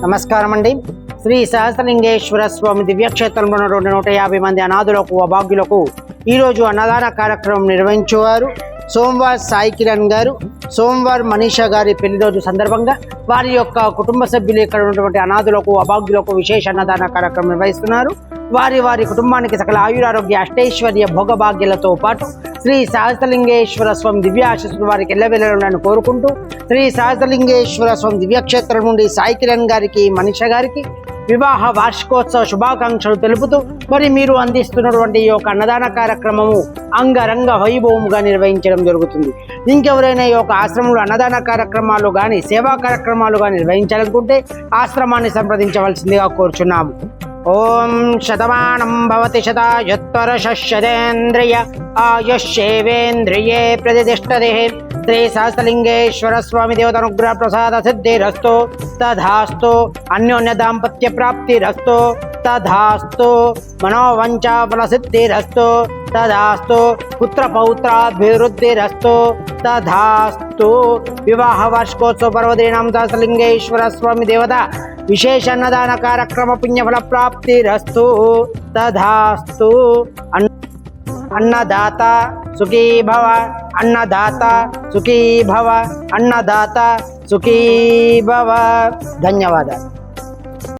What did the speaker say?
నమస్కారం అండి. శ్రీ సహస్రలింగేశ్వర స్వామి దివ్యక్షేత్రంలో 150 మంది అనాథులకు అభాగ్యులకు ఈరోజు అన్నదాన కార్యక్రమం నిర్వహించేవారు. సోమవార్ సాయి కిరణ్ గారు, సోమవార్ మనీషా గారి పెళ్లిరోజు సందర్భంగా వారి యొక్క కుటుంబ సభ్యులు ఇక్కడ ఉన్నటువంటి అనాథులకు అభాగ్యులకు విశేష అన్నదాన కార్యక్రమం నిర్వహిస్తున్నారు. వారి కుటుంబానికి సకల ఆయురారోగ్య అష్టైశ్వర్య భోగభాగ్యాలతో పాటు శ్రీ సహస్రలింగేశ్వర స్వామి దివ్య ఆశీస్సులు వారికి ఎల్లవెల్లలను కోరుకుంటూ శ్రీ సహస్రలింగేశ్వర స్వామి దివ్యక్షేత్రం నుండి సాయి కిరణ్ గారికి, మనీషా గారికి వివాహ వార్షికోత్సవ శుభాకాంక్షలు తెలుపుతూ మరి మీరు అందిస్తున్నటువంటి ఈ యొక్క అన్నదాన కార్యక్రమము అంగరంగ వైభవముగా నిర్వహించడం జరుగుతుంది. ఇంకెవరైనా ఈ యొక్క ఆశ్రమంలో అన్నదాన కార్యక్రమాలు కానీ సేవా కార్యక్రమాలు కానీ నిర్వహించాలనుకుంటే ఆశ్రమాన్ని సంప్రదించవలసిందిగా కోరుచున్నాము. ఓం శతమానం భవతి శతాయుత్తరశతేంద్రియ ఆయుష్యేవేంద్రియే ప్రతిష్టతే. శ్రీ సహస్రలింగేశ్వర స్వామి దేవతానుగ్రహ ప్రసాద సిద్ధిరస్తు తథాస్తు. అన్యోన్య దాంపత్య ప్రాప్తిరస్తు తథాస్తు. మనోవంచా ఫల సిద్ధిరస్తు తథాస్తు. పుత్ర పౌత్రాభివృద్ధిరస్తు తథాస్తు. వివాహ వార్షికోత్సవ పర్వదినం సహస్రలింగేశ్వర స్వామి దేవత విశేష అన్నదాన కార్యక్రమ పుణ్యఫల ప్రాప్తిరస్తు తథాస్తు. అన్నదాత సుఖీ భవ, అన్నదాత సుఖీ భవ, అన్నదాత సుఖీ భవ. ధన్యవాదాలు.